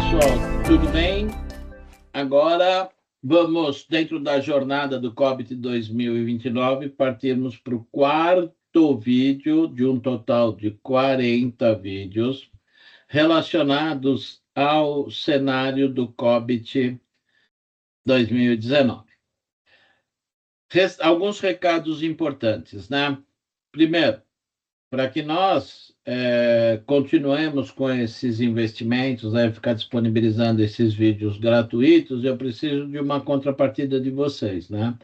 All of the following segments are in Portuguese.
pessoal, tudo bem? Agora vamos, dentro da jornada do COBIT 2029, partirmos para o quarto vídeo de um total de 40 vídeos relacionados ao cenário do COBIT 2019. Alguns recados importantes, né? Primeiro, para que nós continuemos com esses investimentos, ficar disponibilizando esses vídeos gratuitos, eu preciso de uma contrapartida de vocês, né?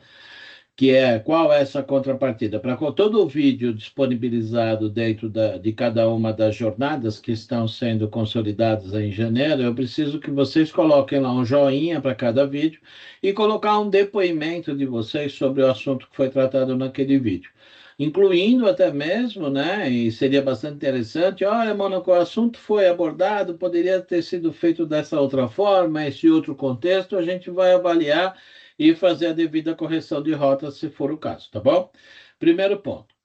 Qual é essa contrapartida? Para todo o vídeo disponibilizado dentro de cada uma das jornadas que estão sendo consolidadas em janeiro, eu preciso que vocês coloquem lá um joinha para cada vídeo e colocar um depoimento de vocês sobre o assunto que foi tratado naquele vídeo. Incluindo até mesmo, né, e seria bastante interessante, olha, Mônaco, o assunto foi abordado, poderia ter sido feito dessa outra forma, esse outro contexto, a gente vai avaliar e fazer a devida correção de rota, se for o caso, tá bom? Primeiro ponto.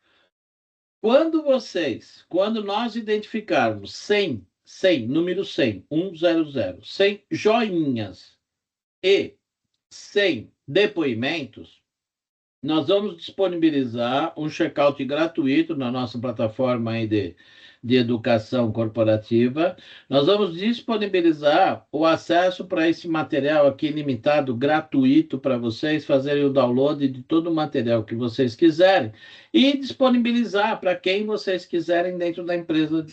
Quando nós identificarmos 100, número 100, 100 joinhas e 100 depoimentos, nós vamos disponibilizar um check-out gratuito na nossa plataforma aí de educação corporativa. Nós vamos disponibilizar o acesso para esse material aqui limitado, gratuito, para vocês fazerem o download de todo o material que vocês quiserem e disponibilizar para quem vocês quiserem dentro da empresa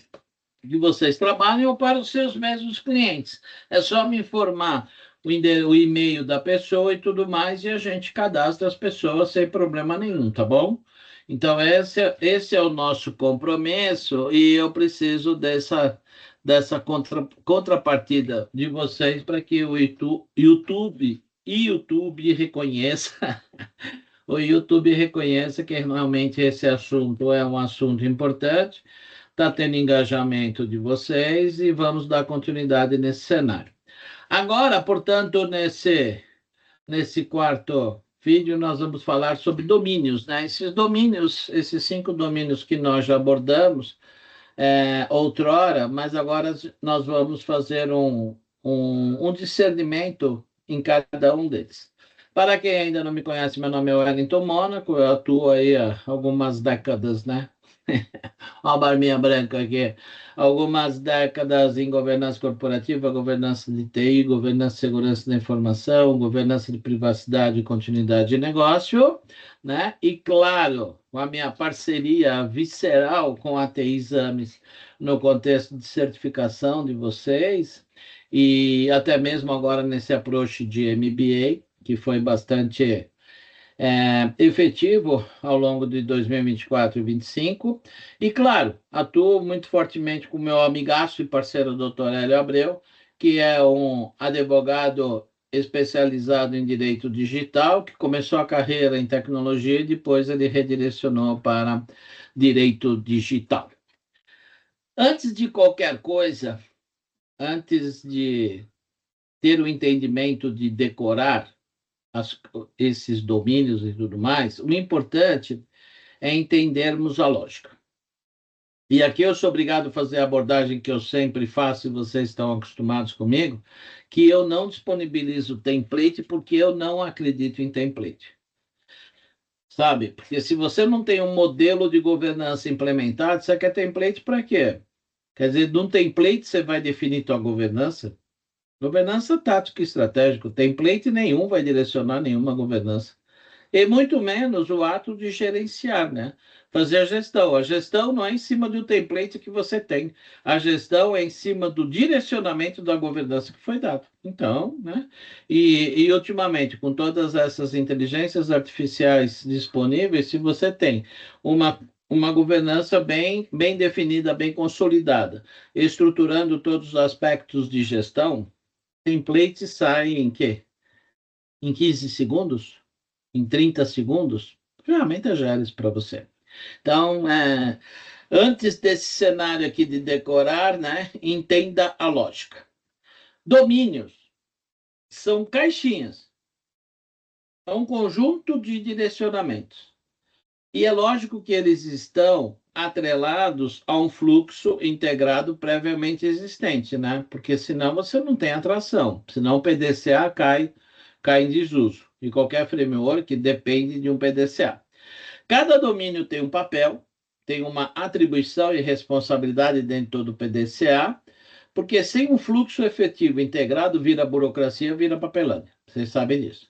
que vocês trabalham ou para os seus mesmos clientes. É só me informar o e-mail da pessoa e tudo mais, e a gente cadastra as pessoas sem problema nenhum, tá bom? Então, esse é o nosso compromisso e eu preciso dessa contrapartida de vocês para que o YouTube reconheça o YouTube reconheça que realmente esse assunto é um assunto importante, está tendo engajamento de vocês e vamos dar continuidade nesse cenário. Agora, portanto, nesse quarto vídeo, nós vamos falar sobre domínios, né? Esses domínios, esses 5 domínios que nós já abordamos outrora, mas agora nós vamos fazer um discernimento em cada um deles. Para quem ainda não me conhece, meu nome é Wellington Mônaco, eu atuo aí há algumas décadas, né? Olha a barbinha branca aqui. Algumas décadas em governança corporativa, governança de TI, governança de segurança da informação, governança de privacidade e continuidade de negócio, né? E, claro, com a minha parceria visceral com a TI Exames no contexto de certificação de vocês e até mesmo agora nesse approach de MBA, que foi bastante efetivo ao longo de 2024 e 2025. E, claro, atuo muito fortemente com o meu amigaço e parceiro Dr. Hélio Abreu, que é um advogado especializado em direito digital, que começou a carreira em tecnologia e depois ele redirecionou para direito digital. Antes de qualquer coisa, antes de ter o entendimento de decorar esses domínios e tudo mais, o importante é entendermos a lógica. E aqui eu sou obrigado a fazer a abordagem que eu sempre faço, e vocês estão acostumados comigo, que eu não disponibilizo template porque eu não acredito em template. Sabe? Porque se você não tem um modelo de governança implementado, você quer template para quê? Quer dizer, num template você vai definir tua governança? Governança tática e estratégico. Template nenhum vai direcionar nenhuma governança. E muito menos o ato de gerenciar, né? Fazer a gestão. A gestão não é em cima do template que você tem. A gestão é em cima do direcionamento da governança que foi dado. Então, né? E ultimamente, com todas essas inteligências artificiais disponíveis, se você tem uma governança bem definida, bem consolidada, estruturando todos os aspectos de gestão, templates saem em quê? Em 15 segundos? Em 30 segundos? Ferramenta GERES para você. Então, antes desse cenário aqui de decorar, né, entenda a lógica. Domínios são caixinhas. É um conjunto de direcionamentos. E é lógico que eles estão atrelados a um fluxo integrado previamente existente, né? Porque senão você não tem atração, senão o PDCA cai em desuso. E qualquer framework depende de um PDCA. Cada domínio tem um papel, tem uma atribuição e responsabilidade dentro de todo o PDCA, porque sem um fluxo efetivo integrado, vira burocracia, vira papelândia. Vocês sabem disso.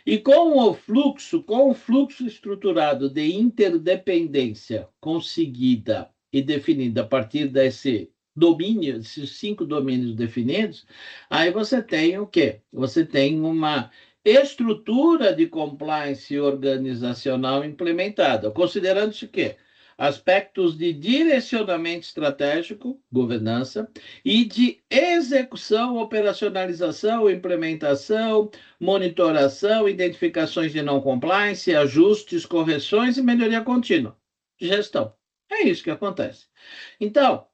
E com o fluxo estruturado de interdependência conseguida e definida a partir desse domínio, esses 5 domínios definidos, aí você tem o quê? Você tem uma estrutura de compliance organizacional implementada, considerando-se o quê? Aspectos de direcionamento estratégico, governança, e de execução, operacionalização, implementação, monitoração, identificações de não compliance, ajustes, correções e melhoria contínua. Gestão. É isso que acontece. Então,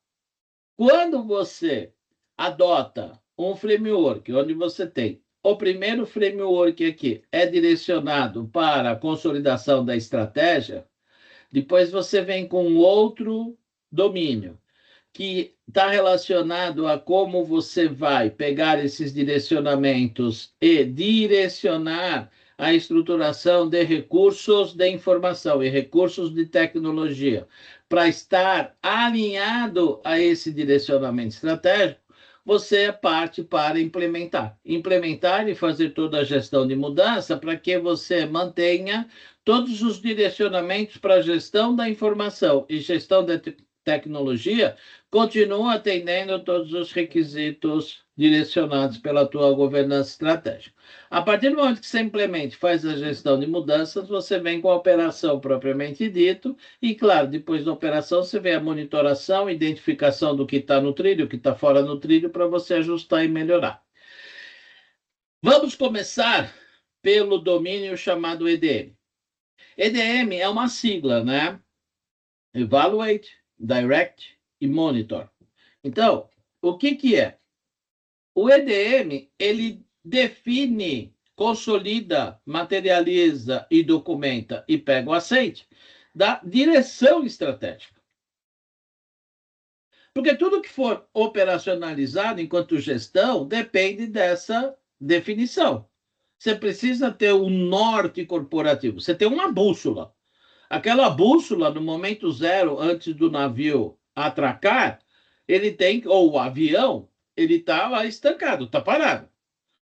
quando você adota um framework onde você tem o primeiro framework aqui é direcionado para a consolidação da estratégia, depois você vem com outro domínio que está relacionado a como você vai pegar esses direcionamentos e direcionar a estruturação de recursos de informação e recursos de tecnologia para estar alinhado a esse direcionamento estratégico, você parte para implementar. Implementar e fazer toda a gestão de mudança para que você mantenha todos os direcionamentos para a gestão da informação e gestão da tecnologia, continua atendendo todos os requisitos direcionados pela tua governança estratégica. A partir do momento que você implementa e faz a gestão de mudanças, você vem com a operação propriamente dito e, claro, depois da operação você vê a monitoração, identificação do que está no trilho, o que está fora no trilho, para você ajustar e melhorar. Vamos começar pelo domínio chamado EDM. EDM é uma sigla, né? Evaluate, Direct e Monitor. Então, o que é? O EDM, ele define, consolida, materializa e documenta e pega o aceite da direção estratégica. Porque tudo que for operacionalizado enquanto gestão depende dessa definição. Você precisa ter um norte corporativo, você tem uma bússola. Aquela bússola, no momento zero, antes do navio atracar, ele tem, ou o avião, ele está lá estancado, está parado.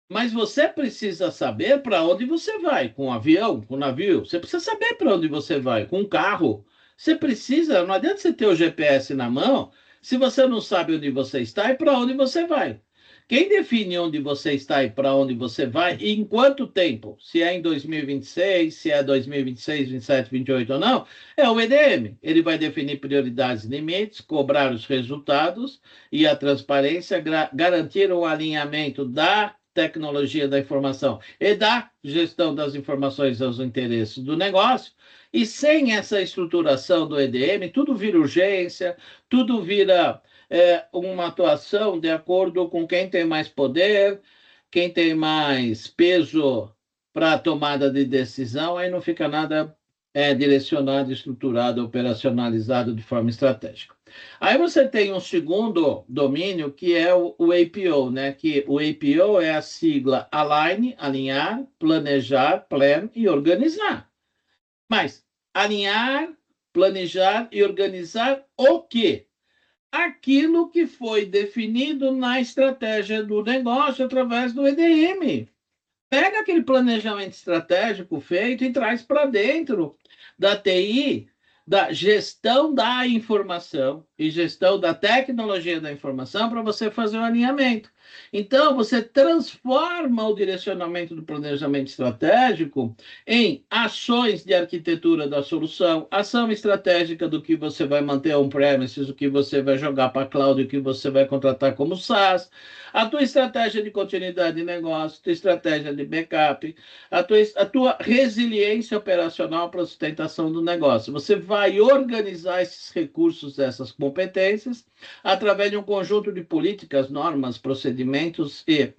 Mas você precisa saber para onde você vai, com o avião, com o navio. Você precisa saber para onde você vai, com o carro. Você precisa, não adianta você ter o GPS na mão, se você não sabe onde você está e para onde você vai. Quem define onde você está e para onde você vai e em quanto tempo, se é em 2026, se é 2026, 27, 28 ou não, é o EDM. Ele vai definir prioridades e limites, cobrar os resultados e a transparência, garantir o alinhamento da tecnologia da informação e da gestão das informações aos interesses do negócio. E sem essa estruturação do EDM, tudo vira urgência, tudo vira uma atuação de acordo com quem tem mais poder, quem tem mais peso para a tomada de decisão, aí não fica nada direcionado, estruturado, operacionalizado de forma estratégica. Aí você tem um segundo domínio, que é o APO, né? Que o APO é a sigla Align, alinhar, planejar, plan e organizar. Mas alinhar, planejar e organizar o quê? Aquilo que foi definido na estratégia do negócio através do EDM. Pega aquele planejamento estratégico feito e traz para dentro da TI, da gestão da informação e gestão da tecnologia da informação para você fazer o alinhamento. Então, você transforma o direcionamento do planejamento estratégico em ações de arquitetura da solução, ação estratégica do que você vai manter on-premises, o que você vai jogar para a cloud, o que você vai contratar como SaaS, a tua estratégia de continuidade de negócio, a tua estratégia de backup, a tua resiliência operacional para a sustentação do negócio. Você vai organizar esses recursos, essas competências, através de um conjunto de políticas, normas, procedimentos e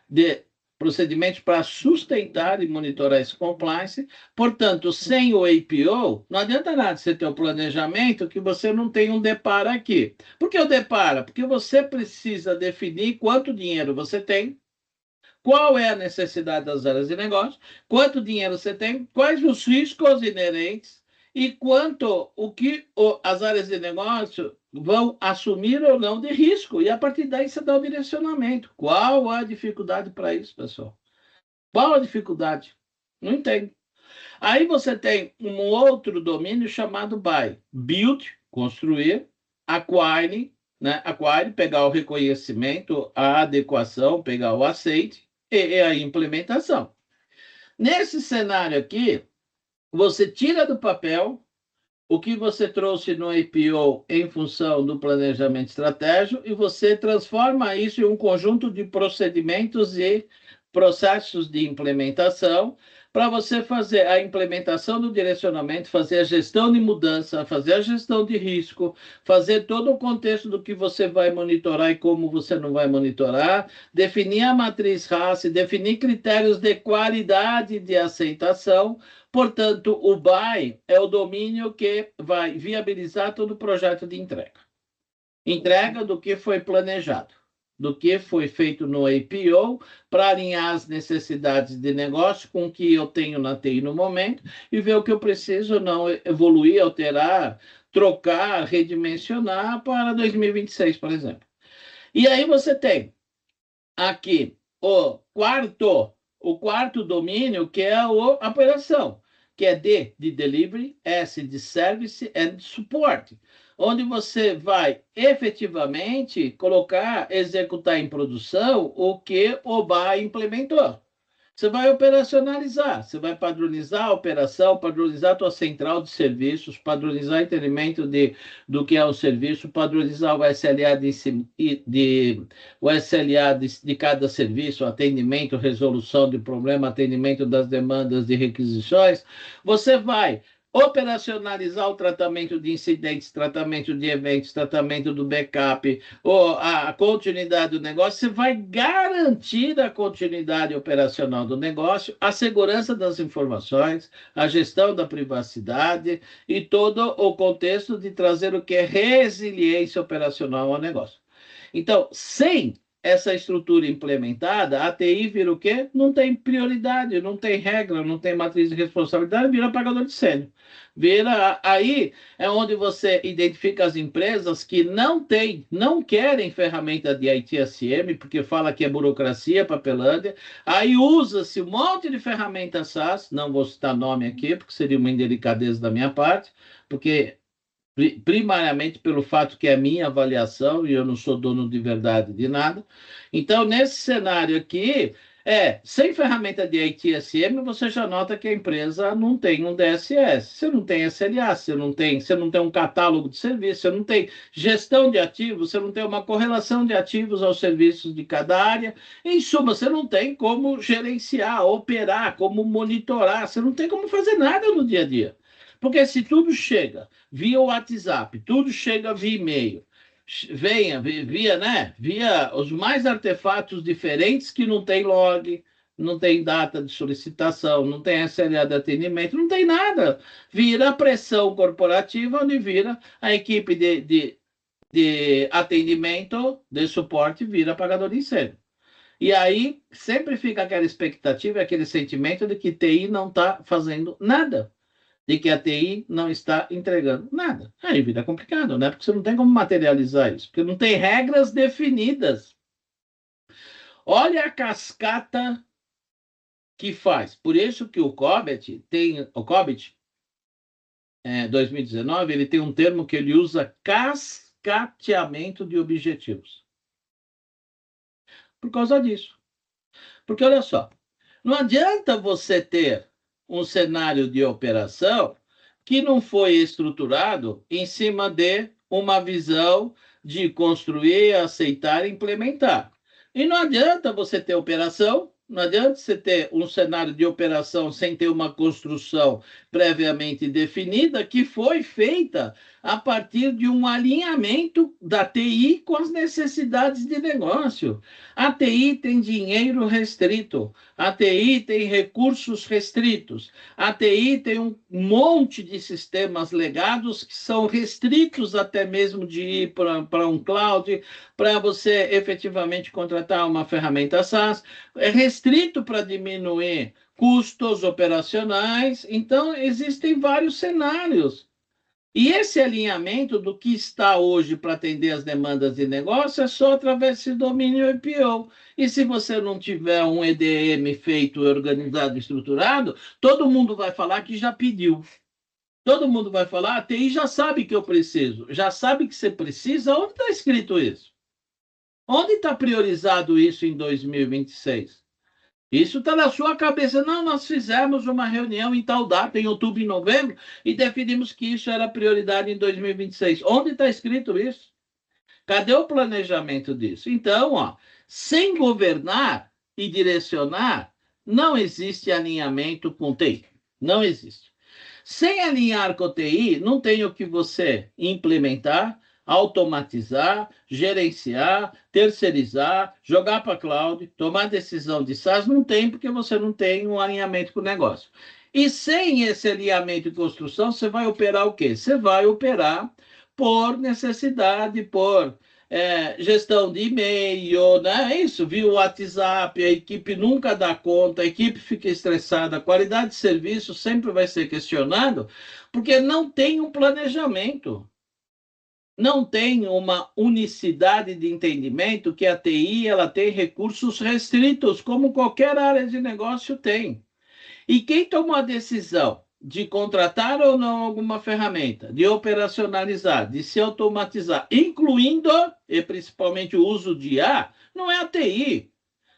de procedimentos para sustentar e monitorar esse compliance. Portanto, sem o APO, não adianta nada você ter o planejamento que você não tem um DEPAR aqui. Por que o DEPAR? Porque você precisa definir quanto dinheiro você tem, qual é a necessidade das áreas de negócio, quanto dinheiro você tem, quais os riscos inerentes e quanto as áreas de negócio vão assumir ou não de risco. E a partir daí você dá o direcionamento. Qual a dificuldade para isso, pessoal? Qual a dificuldade? Não entendo. Aí você tem um outro domínio chamado BUY. Build, construir, acquire, né? Acquire, pegar o reconhecimento, a adequação, pegar o aceite e a implementação. Nesse cenário aqui, você tira do papel o que você trouxe no APO em função do planejamento estratégico e você transforma isso em um conjunto de procedimentos e processos de implementação para você fazer a implementação do direcionamento, fazer a gestão de mudança, fazer a gestão de risco, fazer todo o contexto do que você vai monitorar e como você não vai monitorar, definir a matriz RACE, definir critérios de qualidade de aceitação. Portanto, o BUY é o domínio que vai viabilizar todo o projeto de entrega. Entrega do que foi planejado, do que foi feito no APO, para alinhar as necessidades de negócio com o que eu tenho na TI no momento e ver o que eu preciso não evoluir, alterar, trocar, redimensionar para 2026, por exemplo. E aí você tem aqui o quarto domínio, que é a operação, que é D de delivery, S de service and support, onde você vai efetivamente colocar, executar em produção o que o BUY implementou. Você vai operacionalizar, você vai padronizar a operação, padronizar a tua central de serviços, padronizar o entendimento do que é o serviço, padronizar o SLA de cada serviço, atendimento, resolução de problema, atendimento das demandas de requisições. Você vai operacionalizar o tratamento de incidentes, tratamento de eventos, tratamento do backup, ou a continuidade do negócio, você vai garantir a continuidade operacional do negócio, a segurança das informações, a gestão da privacidade e todo o contexto de trazer o que é resiliência operacional ao negócio. Então, sem essa estrutura implementada, a TI vira o quê? Não tem prioridade, não tem regra, não tem matriz de responsabilidade, vira pagador de sênior. Aí é onde você identifica as empresas que não querem ferramenta de ITSM, porque fala que é burocracia, papelândia. Aí usa-se um monte de ferramenta SaaS, não vou citar nome aqui, porque seria uma indelicadeza da minha parte, porque primariamente pelo fato que é a minha avaliação e eu não sou dono de verdade de nada. Então, nesse cenário aqui, sem ferramenta de ITSM, você já nota que a empresa não tem um DSS, você não tem SLA, você não tem um catálogo de serviços, você não tem gestão de ativos, você não tem uma correlação de ativos aos serviços de cada área. Em suma, você não tem como gerenciar, operar, como monitorar, você não tem como fazer nada no dia a dia. Porque se tudo chega via WhatsApp, tudo chega via e-mail, via os mais artefatos diferentes que não tem log, não tem data de solicitação, não tem SLA de atendimento, não tem nada. Vira pressão corporativa, onde vira a equipe de atendimento, de suporte, vira pagador de incêndio. E aí sempre fica aquela expectativa, aquele sentimento de que TI não está fazendo nada, de que a TI não está entregando nada. Aí vira complicado, né? Porque você não tem como materializar isso, porque não tem regras definidas. Olha a cascata que faz. Por isso que o COBIT 2019, ele tem um termo que ele usa, cascateamento de objetivos. Por causa disso. Porque, olha só, não adianta você ter um cenário de operação que não foi estruturado em cima de uma visão de construir, aceitar e implementar. E não adianta você ter operação Não adianta você ter um cenário de operação sem ter uma construção previamente definida, que foi feita a partir de um alinhamento da TI com as necessidades de negócio. A TI tem dinheiro restrito, a TI tem recursos restritos, a TI tem um monte de sistemas legados que são restritos até mesmo de ir para um cloud, para você efetivamente contratar uma ferramenta SaaS, é restrito para diminuir custos operacionais. Então, existem vários cenários. E esse alinhamento do que está hoje para atender as demandas de negócio é só através desse domínio IPO. E se você não tiver um EDM feito, organizado, estruturado, todo mundo vai falar que já pediu. Todo mundo vai falar, a TI já sabe que eu preciso, já sabe que você precisa. Onde está escrito isso? Onde está priorizado isso em 2026? Isso está na sua cabeça. Não, nós fizemos uma reunião em tal data, em outubro e novembro, e definimos que isso era prioridade em 2026. Onde está escrito isso? Cadê o planejamento disso? Então, ó, sem governar e direcionar, não existe alinhamento com TI. Não existe. Sem alinhar com a TI, não tem o que você implementar, automatizar, gerenciar, terceirizar, jogar para a cloud, tomar decisão de SaaS, não tem, porque você não tem um alinhamento com o negócio. E sem esse alinhamento e construção, você vai operar o quê? Você vai operar por necessidade, por gestão de e-mail, né? É isso, viu? O WhatsApp, a equipe nunca dá conta, a equipe fica estressada, a qualidade de serviço sempre vai ser questionado, porque não tem um planejamento, não tem uma unicidade de entendimento que a TI ela tem recursos restritos, como qualquer área de negócio tem. E quem tomou a decisão de contratar ou não alguma ferramenta, de operacionalizar, de se automatizar, incluindo e principalmente o uso de IA, não é a TI.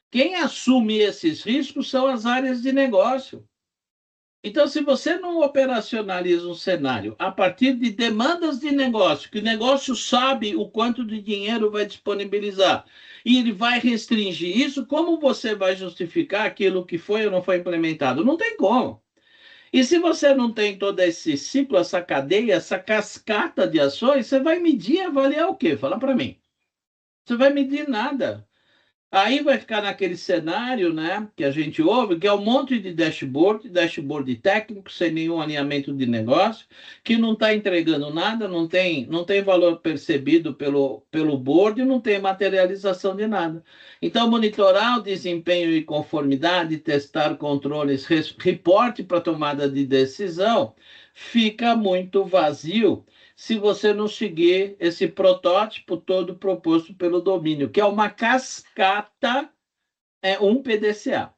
Quem assume esses riscos são as áreas de negócio. Então, se você não operacionaliza um cenário a partir de demandas de negócio, que o negócio sabe o quanto de dinheiro vai disponibilizar, e ele vai restringir isso, como você vai justificar aquilo que foi ou não foi implementado? Não tem como. E se você não tem todo esse ciclo, essa cadeia, essa cascata de ações, você vai medir e avaliar o quê? Fala para mim. Você vai medir nada. Aí vai ficar naquele cenário, né, que a gente ouve, que é um monte de dashboard técnico, sem nenhum alinhamento de negócio, que não está entregando nada, não tem valor percebido pelo board e não tem materialização de nada. Então, monitorar o desempenho e conformidade, testar controles, reporte para tomada de decisão, fica muito vazio se você não seguir esse protótipo todo proposto pelo domínio, que é uma cascata, é um PDCA.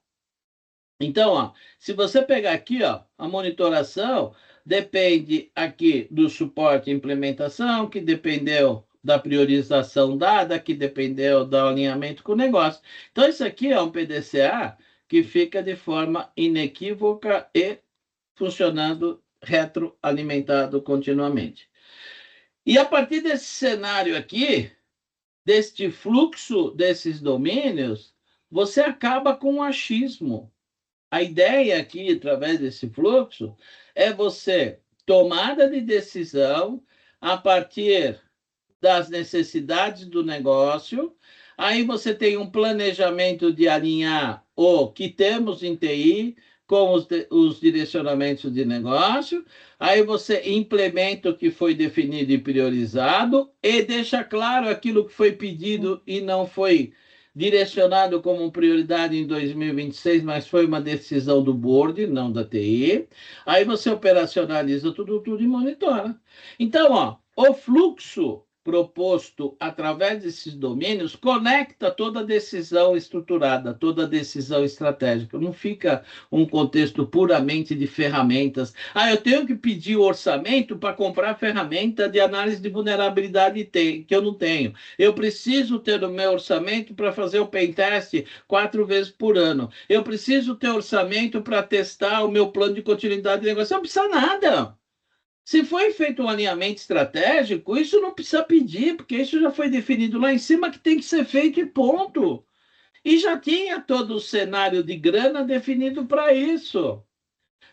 Então, ó, se você pegar aqui, ó, a monitoração depende aqui do suporte e implementação, que dependeu da priorização dada, que dependeu do alinhamento com o negócio. Então, isso aqui é um PDCA que fica de forma inequívoca e funcionando retroalimentado continuamente. E a partir desse cenário aqui, deste fluxo desses domínios, você acaba com o achismo. A ideia aqui, através desse fluxo, é você tomada de decisão a partir das necessidades do negócio. Aí você tem um planejamento de alinhar o que temos em TI com os direcionamentos de negócio. Aí você implementa o que foi definido e priorizado e deixa claro aquilo que foi pedido e não foi direcionado como prioridade em 2026, mas foi uma decisão do board, não da TI. Aí você operacionaliza tudo e monitora. Então, ó, o fluxo proposto através desses domínios conecta toda decisão estruturada, toda decisão estratégica. Não fica um contexto puramente de ferramentas. Ah, eu tenho que pedir o orçamento para comprar ferramenta de análise de vulnerabilidade que eu não tenho. Eu preciso ter o meu orçamento para fazer o pentest 4 vezes por ano. Eu preciso ter orçamento para testar o meu plano de continuidade de negócio. Não precisa nada. Se foi feito um alinhamento estratégico, isso não precisa pedir, porque isso já foi definido lá em cima que tem que ser feito e ponto. E já tinha todo o cenário de grana definido para isso.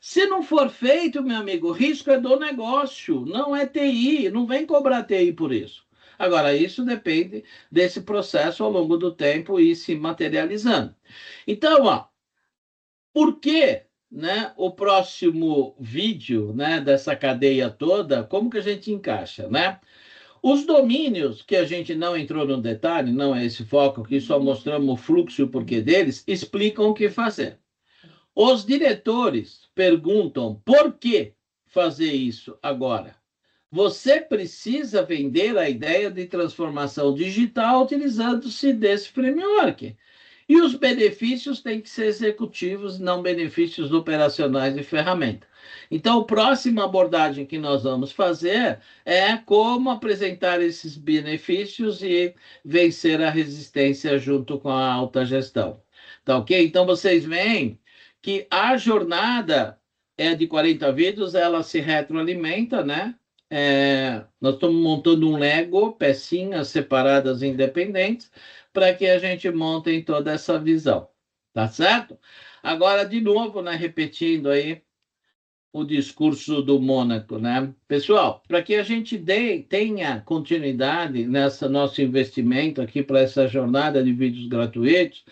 Se não for feito, meu amigo, o risco é do negócio, não é TI, não vem cobrar TI por isso. Agora, isso depende desse processo ao longo do tempo e se materializando. Então, ó, por que, né, o próximo vídeo, né, dessa cadeia toda, como que a gente encaixa, né? Os domínios, que a gente não entrou no detalhe, não é esse foco aqui, só mostramos o fluxo e o porquê deles, explicam o que fazer. Os diretores perguntam por que fazer isso agora. Você precisa vender a ideia de transformação digital utilizando-se desse framework. E os benefícios têm que ser executivos, não benefícios operacionais de ferramenta. Então, a próxima abordagem que nós vamos fazer é como apresentar esses benefícios e vencer a resistência junto com a alta gestão. Tá ok? Então, vocês veem que a jornada é de 40 vídeos, ela se retroalimenta, né? Nós estamos montando um Lego, pecinhas separadas independentes, para que a gente monte toda essa visão, tá certo? Agora, de novo, né, repetindo aí o discurso do Mônaco, né? Pessoal, para que a gente tenha continuidade nessa nosso investimento aqui para essa jornada de vídeos gratuitos,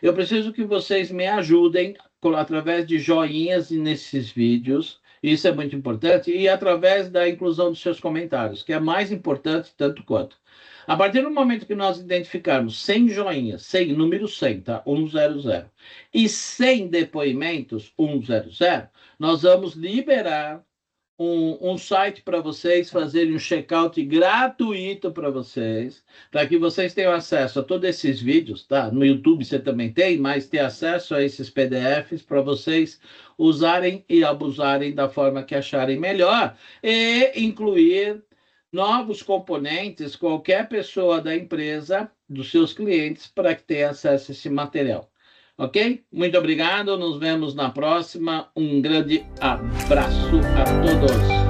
eu preciso que vocês me ajudem através de joinhas nesses vídeos, isso é muito importante, e através da inclusão dos seus comentários, que é mais importante tanto quanto. A partir do momento que nós identificarmos 100 joinhas, 100, número 100, tá? 100, e 100 depoimentos, 100, nós vamos liberar um site para vocês fazerem um checkout gratuito para vocês, para que vocês tenham acesso a todos esses vídeos, tá? No YouTube você também tem, mas ter acesso a esses PDFs para vocês usarem e abusarem da forma que acharem melhor e incluir novos componentes, qualquer pessoa da empresa, dos seus clientes, para que tenha acesso a esse material. Ok? Muito obrigado, nos vemos na próxima. Um grande abraço a todos.